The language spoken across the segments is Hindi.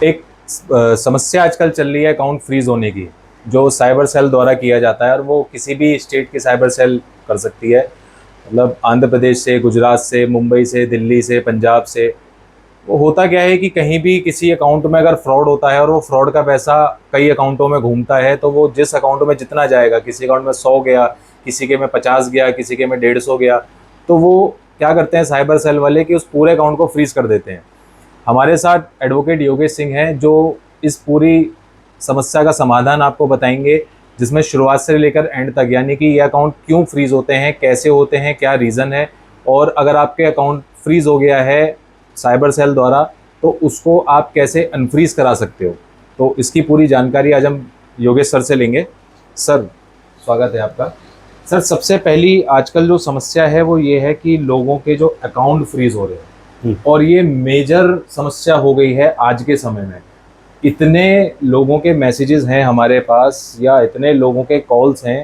एक समस्या आजकल चल रही है अकाउंट फ्रीज होने की, जो साइबर सेल द्वारा किया जाता है। और वो किसी भी स्टेट की साइबर सेल कर सकती है, मतलब आंध्र प्रदेश से, गुजरात से, मुंबई से, दिल्ली से, पंजाब से। वो होता क्या है कि कहीं भी किसी अकाउंट में अगर फ्रॉड होता है और वो फ्रॉड का पैसा कई अकाउंटों में घूमता है, तो वो जिस अकाउंट में जितना जाएगा, किसी अकाउंट में 100 गया, किसी के में 50 गया, किसी के में 150 गया, तो वो क्या करते हैं साइबर सेल वाले कि उस पूरे अकाउंट को फ्रीज कर देते हैं। हमारे साथ एडवोकेट योगेश सिंह हैं, जो इस पूरी समस्या का समाधान आपको बताएंगे, जिसमें शुरुआत से लेकर एंड तक, यानी कि ये अकाउंट क्यों फ्रीज होते हैं, कैसे होते हैं, क्या रीज़न है, और अगर आपके अकाउंट फ्रीज हो गया है साइबर सेल द्वारा, तो उसको आप कैसे अनफ्रीज करा सकते हो। तो इसकी पूरी जानकारी आज हम योगेश सर से लेंगे। सर, स्वागत है आपका। सर, सबसे पहली आजकल जो समस्या है वो ये है कि लोगों के जो अकाउंट फ्रीज हो रहे हैं, और ये मेजर समस्या हो गई है आज के समय में। इतने लोगों के मैसेजेस हैं हमारे पास, या इतने लोगों के कॉल्स हैं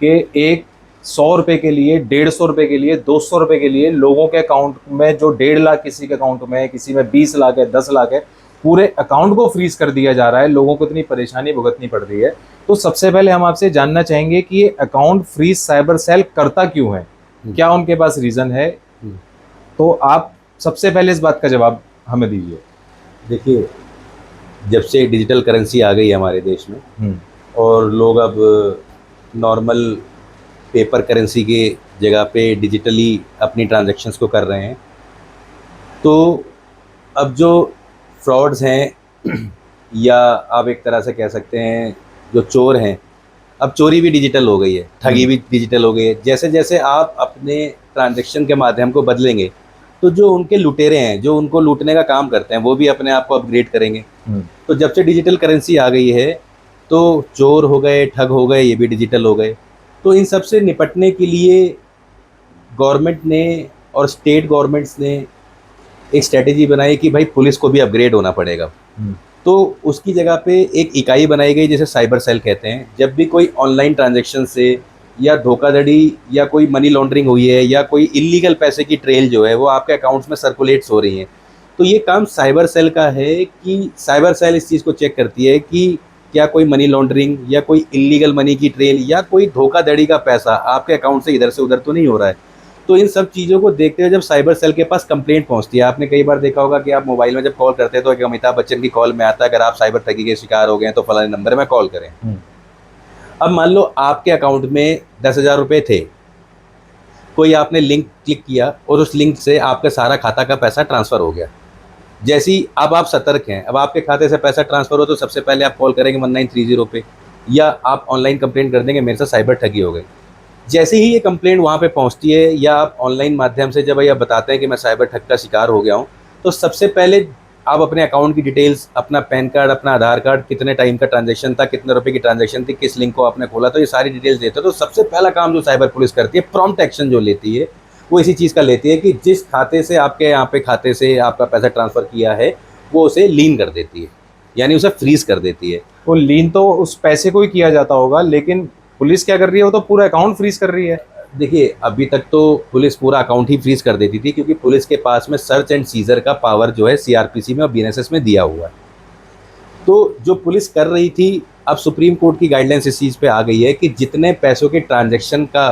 कि एक 100 रुपये के लिए, 150 रुपये के लिए, 200 रुपये के लिए लोगों के अकाउंट में, जो 1.5 लाख किसी के अकाउंट में है, किसी में 20 लाख है, 10 लाख है, पूरे अकाउंट को फ्रीज कर दिया जा रहा है। लोगों को इतनी परेशानी भुगतनी पड़ रही है। तो सबसे पहले हम आपसे जानना चाहेंगे कि ये अकाउंट फ्रीज साइबर सेल करता क्यों है, क्या उनके पास रीज़न है। तो आप सबसे पहले इस बात का जवाब हमें दीजिए। देखिए, जब से डिजिटल करेंसी आ गई है हमारे देश में और लोग अब नॉर्मल पेपर करेंसी के जगह पे डिजिटली अपनी ट्रांजैक्शंस को कर रहे हैं, तो अब जो फ्रॉड्स हैं या आप एक तरह से कह सकते हैं जो चोर हैं, अब चोरी भी डिजिटल हो गई है, ठगी भी डिजिटल हो गई है। जैसे जैसे आप अपने ट्रांजैक्शन के माध्यम को बदलेंगे, तो जो उनके लुटेरे हैं, जो उनको लूटने का काम करते हैं, वो भी अपने आप को अपग्रेड करेंगे। तो जब से डिजिटल करेंसी आ गई है, तो चोर हो गए, ठग हो गए, ये भी डिजिटल हो गए। तो इन सब से निपटने के लिए गवर्नमेंट ने और स्टेट गवर्नमेंट्स ने एक स्ट्रेटेजी बनाई कि भाई पुलिस को भी अपग्रेड होना पड़ेगा। तो उसकी जगह पे एक इकाई बनाई गई जिसे साइबर सेल कहते हैं। जब भी कोई ऑनलाइन ट्रांजैक्शन से या धोखाधड़ी या कोई मनी लॉन्ड्रिंग हुई है या कोई इलीगल पैसे की ट्रेल जो है वो आपके अकाउंट्स में सर्कुलेट्स हो रही हैं, तो ये काम साइबर सेल का है कि साइबर सेल इस चीज़ को चेक करती है कि क्या कोई मनी लॉन्ड्रिंग या कोई इलीगल मनी की ट्रेल या कोई धोखाधड़ी का पैसा आपके अकाउंट से इधर से उधर तो नहीं हो रहा है। तो इन सब चीज़ों को देखते हुए जब साइबर सेल के पास कंप्लेंट पहुंचती है, आपने कई बार देखा होगा कि आप मोबाइल में जब कॉल करते हैं तो एक अमिताभ बच्चन की कॉल में आता है, अगर आप साइबर ठगी के शिकार हो गए हैं तो फलाने नंबर में कॉल करें। अब मान लो आपके अकाउंट में 10,000 रुपये थे, कोई आपने लिंक क्लिक किया और उस लिंक से आपका सारा खाता का पैसा ट्रांसफ़र हो गया। जैसी अब आप सतर्क हैं, अब आपके खाते से पैसा ट्रांसफ़र हो तो सबसे पहले आप कॉल करेंगे 1930 पे, या आप ऑनलाइन कंप्लेंट कर देंगे मेरे साथ साइबर ठगी हो गई। जैसे ही ये कंप्लेंट वहाँ पे पहुँचती है या आप ऑनलाइन माध्यम से जब आप बताते हैं कि मैं साइबर ठग का शिकार हो गया हूँ, तो सबसे पहले आप अपने अकाउंट की डिटेल्स, अपना पैन कार्ड, अपना आधार कार्ड, कितने टाइम का ट्रांजैक्शन था, कितने रुपए की ट्रांजैक्शन थी, किस लिंक को आपने खोला, तो ये सारी डिटेल्स देते हो। तो सबसे पहला काम जो साइबर पुलिस करती है, प्रॉम्प्ट एक्शन जो लेती है, वो इसी चीज़ का लेती है कि जिस खाते से आपके यहाँ पे खाते से आपका पैसा ट्रांसफ़र किया है, वो उसे लीन कर देती है, यानी उसे फ्रीज़ कर देती है। वो लीन तो उस पैसे को ही किया जाता होगा, लेकिन पुलिस क्या कर रही है, वो तो पूरा अकाउंट फ्रीज कर रही है। देखिए, अभी तक तो पुलिस पूरा अकाउंट ही फ्रीज कर देती थी, क्योंकि पुलिस के पास में सर्च एंड सीजर का पावर जो है सीआरपीसी में और बीएनएसएस में दिया हुआ है। तो जो पुलिस कर रही थी, अब सुप्रीम कोर्ट की गाइडलाइंस इस चीज़ पे आ गई है कि जितने पैसों के ट्रांजैक्शन का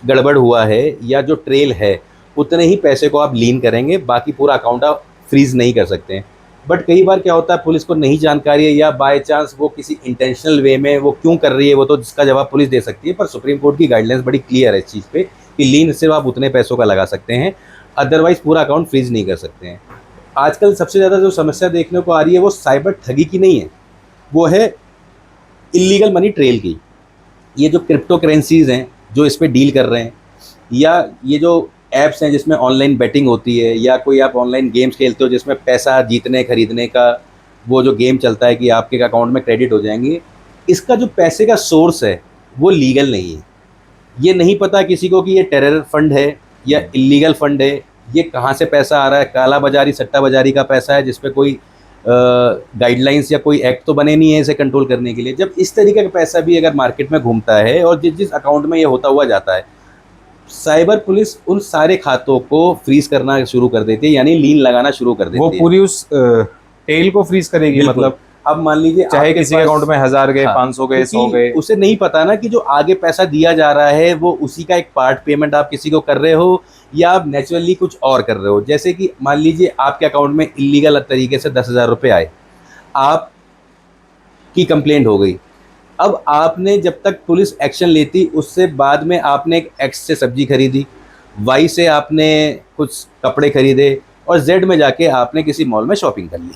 गड़बड़ हुआ है या जो ट्रेल है, उतने ही पैसे को आप लीन करेंगे, बाकी पूरा अकाउंट आप फ्रीज नहीं कर सकते हैं। बट कई बार क्या होता है, पुलिस को नहीं जानकारी है या बाय चांस वो किसी इंटेंशनल वे में वो क्यों कर रही है, वो तो जिसका जवाब पुलिस दे सकती है। पर सुप्रीम कोर्ट की गाइडलाइंस बड़ी क्लियर है इस चीज़ पे कि लीन सिर्फ आप उतने पैसों का लगा सकते हैं, अदरवाइज पूरा अकाउंट फ्रीज नहीं कर सकते हैं। आजकल सबसे ज़्यादा जो समस्या देखने को आ रही है वो साइबर ठगी की नहीं है, वो है इलीगल मनी ट्रेल की। ये जो क्रिप्टो करेंसीज़ हैं जो इस पर डील कर रहे हैं, या ये जो ऐप्स हैं जिसमें ऑनलाइन बेटिंग होती है, या कोई आप ऑनलाइन गेम्स खेलते हो जिसमें पैसा जीतने खरीदने का वो जो गेम चलता है कि आपके अकाउंट में क्रेडिट हो जाएंगे, इसका जो पैसे का सोर्स है वो लीगल नहीं है। ये नहीं पता किसी को कि ये टेरर फंड है या इलीगल फंड है, ये कहाँ से पैसा आ रहा है, काला बाजारी सट्टा बाजारी का पैसा है जिस पे कोई गाइडलाइंस या कोई एक्ट तो बने नहीं है इसे कंट्रोल करने के लिए। जब इस तरीके का पैसा भी अगर मार्केट में घूमता है और जिस जिस अकाउंट में ये होता हुआ जाता है, साइबर पुलिस उन सारे खातों को फ्रीज करना शुरू कर देती है, यानी लीन लगाना शुरू कर देती वो है। पूरी उस टेल को फ्रीज करेगी? बिल्कुल। मतलब अब मान लीजिए चाहे आपके किसी के पास- अकाउंट में 1000 गए, हाँ, 500 गए, 100 क्योंकि गए। उसे नहीं पता ना कि जो आगे पैसा दिया जा रहा है वो उसी का एक पार्ट पेमेंट आप किसी को कर रहे हो या आप नेचुरली कुछ और कर रहे हो। जैसे कि मान लीजिए आपके अकाउंट में इलीगल तरीके से 10,000 रुपये आए, आपकी कंप्लेंट हो गई। अब आपने जब तक पुलिस एक्शन लेती, उससे बाद में आपने एक एक्स से सब्जी खरीदी, वाई से आपने कुछ कपड़े खरीदे और जेड में जाके आपने किसी मॉल में शॉपिंग कर ली,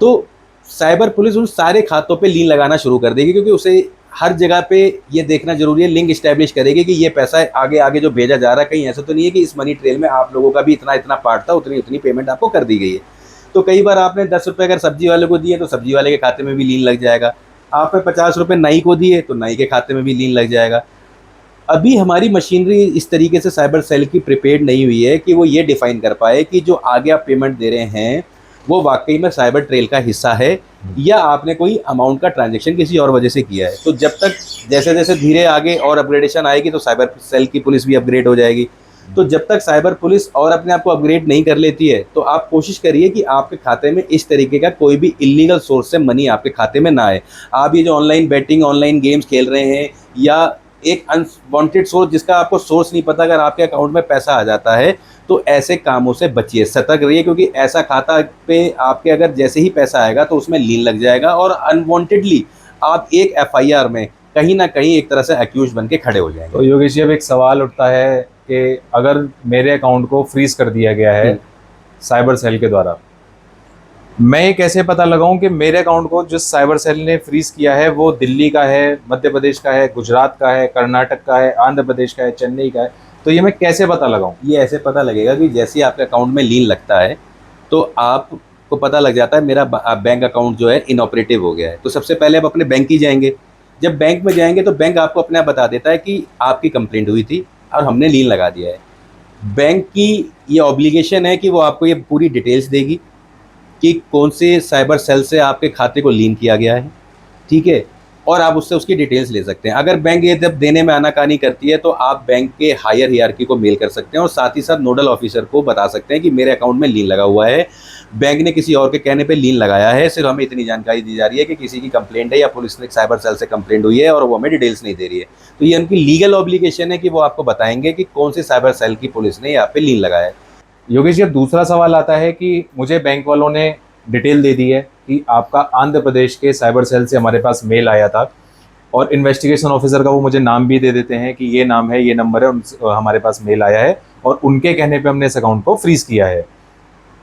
तो साइबर पुलिस उन सारे खातों पे लीन लगाना शुरू कर देगी, क्योंकि उसे हर जगह पे ये देखना जरूरी है, लिंक इस्टेब्लिश करेगी कि ये पैसा आगे आगे जो भेजा जा रहा है, कहीं ऐसा तो नहीं है कि इस मनी ट्रेल में आप लोगों का भी इतना इतना पार्ट था, उतनी उतनी पेमेंट आपको कर दी गई है। तो कई बार आपने 10 रुपये अगर सब्जी वाले को दिए तो सब्जी वाले के खाते में भी लीन लग जाएगा, आपने 50 रुपये नाई को दिए तो नाई के खाते में भी लीन लग जाएगा। अभी हमारी मशीनरी इस तरीके से साइबर सेल की प्रिपेयर्ड नहीं हुई है कि वो ये डिफाइन कर पाए कि जो आगे आप पेमेंट दे रहे हैं वो वाकई में साइबर ट्रेल का हिस्सा है या आपने कोई अमाउंट का ट्रांजैक्शन किसी और वजह से किया है। तो जब तक जैसे जैसे धीरे आगे और अपग्रेडेशन आएगी तो साइबर सेल की पुलिस भी अपग्रेड हो जाएगी। तो जब तक साइबर पुलिस और अपने आप को अपग्रेड नहीं कर लेती है तो आप कोशिश करिए कि आपके खाते में इस तरीके का कोई भी इलीगल सोर्स से मनी आपके खाते में ना आए। आप ये जो ऑनलाइन बेटिंग, ऑनलाइन गेम्स खेल रहे हैं या एक अनवांटेड सोर्स जिसका आपको सोर्स नहीं पता, अगर आपके अकाउंट में पैसा आ जाता है तो ऐसे कामों से बचिए, सतर्क रहिए, क्योंकि ऐसा खाता पे आपके अगर जैसे ही पैसा आएगा तो उसमें लीन लग जाएगा और अनवांटेडली आप एक एफआईआर में कहीं ना कहीं एक तरह से एक्यूज बन के खड़े हो जाएंगे। तो योगेश जी, अब एक सवाल उठता है कि अगर मेरे अकाउंट को फ्रीज कर दिया गया है साइबर सेल के द्वारा, मैं ये कैसे पता लगाऊं कि मेरे अकाउंट को जिस साइबर सेल ने फ्रीज किया है वो दिल्ली का है, मध्य प्रदेश का है, गुजरात का है, कर्नाटक का है, आंध्र प्रदेश का है, चेन्नई का है? तो ये मैं कैसे पता लगाऊं? ये ऐसे पता लगेगा कि जैसे ही आपके अकाउंट में लीन लगता है तो आपको पता लग जाता है मेरा बैंक अकाउंट जो है इनऑपरेटिव हो गया है। तो सबसे पहले आप अपने बैंक ही जाएंगे। जब बैंक में जाएंगे तो बैंक आपको अपने आप बता देता है कि आपकी कंप्लेंट हुई थी और हमने लीन लगा दिया है। बैंक की ये ऑब्लिगेशन है कि वो आपको ये पूरी डिटेल्स देगी कि कौन से साइबर सेल से आपके खाते को लीन किया गया है, ठीक है, और आप उससे उसकी डिटेल्स ले सकते हैं। अगर बैंक ये जब देने में आनाकानी करती है तो आप बैंक के हायर हियरार्की को मेल कर सकते हैं और साथ ही साथ नोडल ऑफिसर को बता सकते हैं कि मेरे अकाउंट में लीन लगा हुआ है, बैंक ने किसी और के कहने पे लीन लगाया है, सिर्फ हमें इतनी जानकारी दी जा रही है कि किसी की कंप्लेंट है या पुलिस ने साइबर सेल से कंप्लेंट हुई है और वो हमें डिटेल्स नहीं दे रही है। तो ये उनकी लीगल ऑब्लिगेशन है कि वो आपको बताएंगे कि कौन से साइबर सेल की पुलिस ने यहाँ पे लीन लगाया है। योगेश जी, अब दूसरा सवाल आता है कि मुझे बैंक वालों ने डिटेल दे दी है कि आपका आंध्र प्रदेश के साइबर सेल से हमारे पास मेल आया था और इन्वेस्टिगेशन ऑफिसर का वो मुझे नाम भी दे देते हैं कि ये नाम है, ये नंबर है, हमारे पास मेल आया है और उनके कहने पे हमने इस अकाउंट को फ्रीज किया है।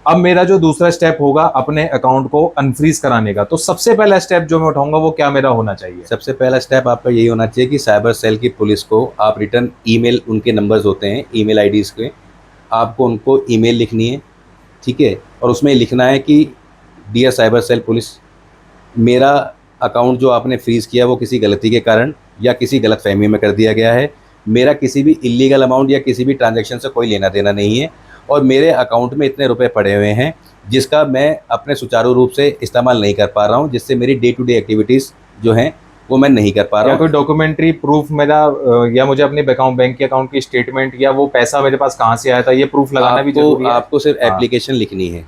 अब मेरा जो दूसरा स्टेप होगा अपने अकाउंट को अनफ्रीज कराने का, तो सबसे पहला स्टेप जो मैं उठाऊंगा वो क्या मेरा होना चाहिए? सबसे पहला स्टेप आपका यही होना चाहिए कि साइबर सेल की पुलिस को आप रिटर्न ईमेल, उनके नंबर्स होते हैं ईमेल आईडीज़ के, आपको उनको ईमेल लिखनी है, ठीक है, और उसमें लिखना है कि डियर साइबर सेल पुलिस, मेरा अकाउंट जो आपने फ्रीज़ किया वो किसी गलती के कारण या किसी गलतफहमी में कर दिया गया है। मेरा किसी भी इलीगल अमाउंट या किसी भी ट्रांजैक्शन से कोई लेना देना नहीं है और मेरे अकाउंट में इतने रुपए पड़े हुए हैं जिसका मैं अपने सुचारू रूप से इस्तेमाल नहीं कर पा रहा हूँ, जिससे मेरी डे टू डे एक्टिविटीज़ जो हैं वो मैं नहीं कर पा रहा या हूँ। कोई डॉक्यूमेंट्री प्रूफ मेरा, या मुझे अपने बैंक के अकाउंट की स्टेटमेंट या वो पैसा मेरे पास कहाँ से आया था ये प्रूफ लगाना भी जरूरी है? आपको सिर्फ हाँ। एप्लीकेशन लिखनी है।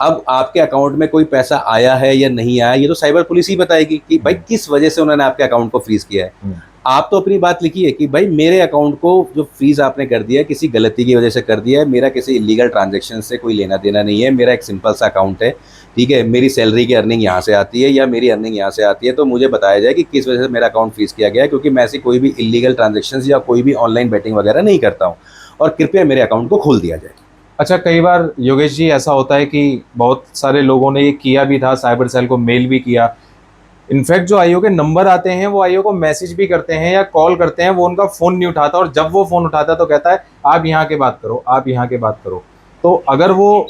अब आपके अकाउंट में कोई पैसा आया है या नहीं आया ये तो साइबर पुलिस ही बताएगी कि भाई किस वजह से उन्होंने आपके अकाउंट को फ्रीज किया है। आप तो अपनी बात लिखिए कि भाई मेरे अकाउंट को जो फ्रीज आपने कर दिया है किसी गलती की वजह से कर दिया है, मेरा किसी इलीगल ट्रांजैक्शन से कोई लेना देना नहीं है, मेरा एक सिंपल सा अकाउंट है, ठीक है, मेरी सैलरी की अर्निंग यहाँ से आती है या मेरी अर्निंग यहाँ से आती है, तो मुझे बताया जाए कि किस वजह से मेरा अकाउंट फ्रीज किया गया है, क्योंकि मैं ऐसी कोई भी इलीगल ट्रांजेक्शन या कोई भी ऑनलाइन बेटिंग वगैरह नहीं करता हूँ और कृपया मेरे अकाउंट को खोल दिया जाए। अच्छा, कई बार योगेश जी ऐसा होता है कि बहुत सारे लोगों ने ये किया भी था, साइबर सेल को मेल भी किया, इनफैक्ट जो आईओ के नंबर आते हैं वो आईओ को मैसेज भी करते हैं या कॉल करते हैं, वो उनका फ़ोन नहीं उठाता और जब वो फ़ोन उठाता है तो कहता है आप यहाँ के बात करो, आप यहाँ के बात करो। तो अगर वो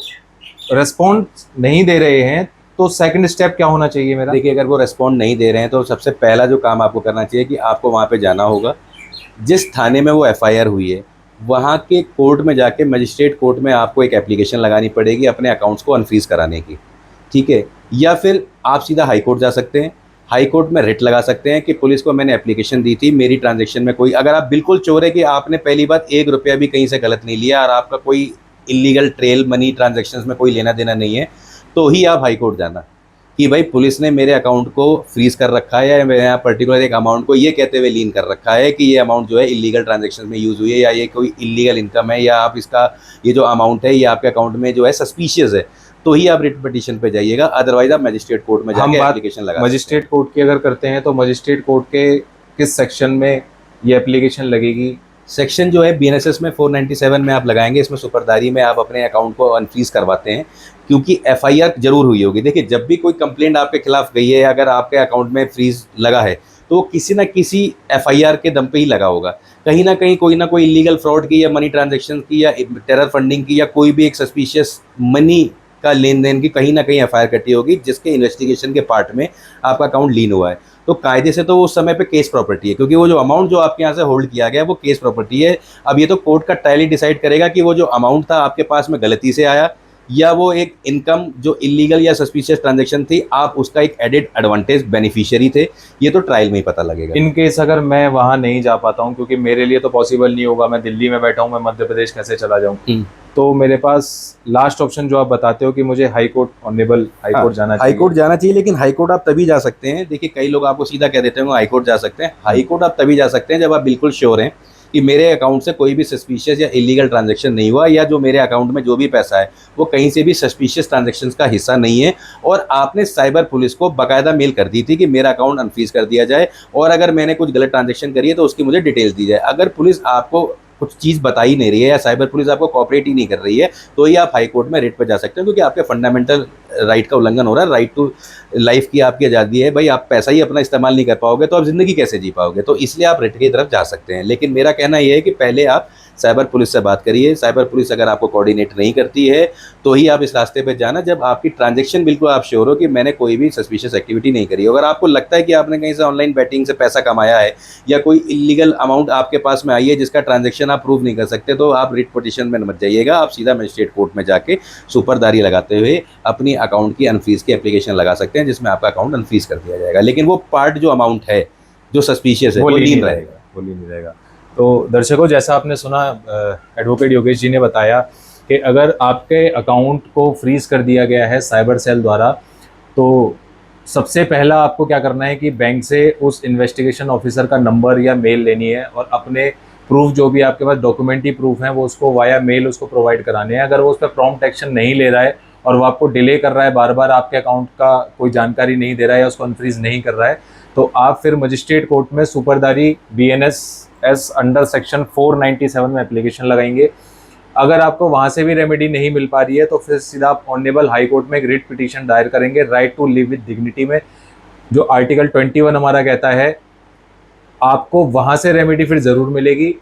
रेस्पॉन्स नहीं दे रहे हैं तो सेकंड स्टेप क्या होना चाहिए मेरा? देखिए, अगर वो रेस्पॉन्ड नहीं दे रहे हैं तो सबसे पहला जो काम आपको करना चाहिए कि आपको वहाँ पे जाना होगा, जिस थाने में वो एफआईआर हुई है वहाँ के कोर्ट में जाके, मजिस्ट्रेट कोर्ट में आपको एक एप्लीकेशन लगानी पड़ेगी अपने अकाउंट्स को अनफ्रीज कराने की, ठीक है, या फिर आप सीधा हाई कोर्ट जा सकते हैं, हाई कोर्ट में रिट लगा सकते हैं कि पुलिस को मैंने एप्लीकेशन दी थी, मेरी ट्रांजैक्शन में कोई, अगर आप बिल्कुल चोर है कि आपने पहली बात 1 रुपया भी कहीं से गलत नहीं लिया और आपका कोई इलीगल ट्रेल मनी ट्रांजैक्शंस में कोई लेना देना नहीं है, तो ही आप हाई कोर्ट जाना कि भाई पुलिस ने मेरे अकाउंट को फ्रीज कर रखा है या मेरे यहाँ पर्टिकुलर एक अमाउंट को ये कहते हुए लीन कर रखा है कि ये अमाउंट जो है इलीगल ट्रांजेक्शन में यूज़ हुई है या ये कोई इलीगल इनकम है या आप इसका ये जो अमाउंट है ये आपके अकाउंट में जो है सस्पिशियस है, तो ही आप रिट पिटीशन पे जाइएगा। अदरवाइज आप मजिस्ट्रेट कोर्ट में जाके एप्लीकेशन लगा मजिस्ट्रेट कोर्ट की अगर करते हैं तो मजिस्ट्रेट कोर्ट के किस सेक्शन में ये एप्लीकेशन लगेगी? सेक्शन जो है बीएनएसएस में 497 में आप लगाएंगे। इसमें सुपरदारी में आप अपने अकाउंट को अनफ्रीज करवाते हैं क्योंकि एफआईआर जरूर हुई होगी। देखिए, जब भी कोई कंप्लेंट आपके खिलाफ गई है, अगर आपके अकाउंट में फ्रीज लगा है तो किसी ना किसी एफआईआर के दम पे ही लगा होगा। कहीं ना कोई इलीगल फ्रॉड की या मनी ट्रांजैक्शन की या टेरर फंडिंग की या कोई भी एक सस्पिशियस मनी का लेन देन की कहीं ना कहीं एफआईआर कटी होगी जिसके इन्वेस्टिगेशन के पार्ट में आपका अकाउंट लीन हुआ है। तो कायदे से तो उस समय पे केस प्रॉपर्टी है, क्योंकि वो जो अमाउंट जो आपके यहाँ से होल्ड किया गया है वो केस प्रॉपर्टी है। अब ये तो कोर्ट का ट्रायल ही डिसाइड करेगा कि वो जो अमाउंट था आपके पास में गलती से आया या वो एक इनकम जो इलीगल या सस्पिशियस ट्रांजैक्शन थी, आप उसका एक एडेड एडवांटेज बेनिफिशियरी थे। ये तो ट्रायल में ही पता लगेगा। इन केस अगर मैं वहाँ नहीं जा पाता हूँ, क्योंकि मेरे लिए तो पॉसिबल नहीं होगा, मैं दिल्ली में बैठा हूँ, मैं मध्य प्रदेश कैसे चला जाऊँ, तो मेरे पास लास्ट ऑप्शन जो आप बताते हो कि मुझे high court, honourable high court जाना चाहिए। हाई कोर्ट जाना चाहिए, लेकिन हाई कोर्ट आप तभी जा सकते हैं। देखिए, कई लोग आपको सीधा कह देते हैं हाई कोर्ट जा सकते हैं। हाई कोर्ट आप तभी जा सकते हैं जब आप बिल्कुल श्योर हैं कि मेरे अकाउंट से कोई भी सस्पिशियस या इलीगल ट्रांजैक्शन नहीं हुआ, या जो मेरे अकाउंट में जो भी पैसा है वो कहीं से भी सस्पिशियस ट्रांजैक्शंस का हिस्सा नहीं है, और आपने साइबर पुलिस को बाकायदा मेल कर दी थी कि मेरा अकाउंट अनफ्रीज कर दिया जाए, और अगर मैंने कुछ गलत ट्रांजैक्शन करी है तो उसकी मुझे डिटेल्स दी जाए। अगर पुलिस आपको कुछ चीज़ बता ही नहीं रही है या साइबर पुलिस आपको कॉपरेट ही नहीं कर रही है, तो ही आप हाई कोर्ट में रिट पर जा सकते हैं, क्योंकि आपके फंडामेंटल राइट का उल्लंघन हो रहा है। राइट टू लाइफ की आपकी आज़ादी है भाई, आप पैसा ही अपना इस्तेमाल नहीं कर पाओगे तो आप ज़िंदगी कैसे जी पाओगे? तो इसलिए आप रिट की तरफ जा सकते हैं। लेकिन मेरा कहना यह है कि पहले आप साइबर पुलिस से बात करिए। साइबर पुलिस अगर आपको कोऑर्डिनेट नहीं करती है तो ही आप इस रास्ते पे जाना जब आपकी ट्रांजैक्शन बिल्कुल आप श्योर हो कि मैंने कोई भी सस्पिशियस एक्टिविटी नहीं करी। अगर आपको लगता है कि आपने कहीं से ऑनलाइन बैटिंग से पैसा कमाया है या कोई इलीगल अमाउंट आपके पास में आई है जिसका ट्रांजैक्शन आप प्रूव नहीं कर सकते, तो आप रिट पिटीशन में मत जाइएगा। आप सीधा मजिस्ट्रेट कोर्ट में जाके सुपरदारी लगाते हुए अपनी अकाउंट की अनफ्रीज की एप्लीकेशन लगा सकते हैं, जिसमें आपका अकाउंट अनफ्रीज कर दिया जाएगा। लेकिन वो पार्ट जो अमाउंट है जो सस्पिशियस है वो लीन रहेगा, वो लीन रहेगा। तो दर्शकों, जैसा आपने सुना, एडवोकेट योगेश जी ने बताया कि अगर आपके अकाउंट को फ्रीज कर दिया गया है साइबर सेल द्वारा, तो सबसे पहला आपको क्या करना है कि बैंक से उस इन्वेस्टिगेशन ऑफिसर का नंबर या मेल लेनी है और अपने प्रूफ जो भी आपके पास डॉक्यूमेंट्री प्रूफ हैं वो उसको वाया मेल उसको प्रोवाइड कराने हैं। अगर वो उस पर प्रॉम्प्ट एक्शन नहीं ले रहा है और वो आपको डिले कर रहा है, बार बार आपके अकाउंट का कोई जानकारी नहीं दे रहा है या उसको अनफ्रीज नहीं कर रहा है, तो आप फिर मजिस्ट्रेट कोर्ट में सुपरदारी BNSS अंडर सेक्शन 497 में एप्लीकेशन लगाएंगे। अगर आपको वहाँ से भी रेमेडी नहीं मिल पा रही है तो फिर सीधा आप ऑनरेबल हाई कोर्ट में एक रिट पिटीशन दायर करेंगे right to live with dignity में, जो आर्टिकल 21 हमारा कहता है। आपको वहाँ से रेमेडी फिर ज़रूर मिलेगी,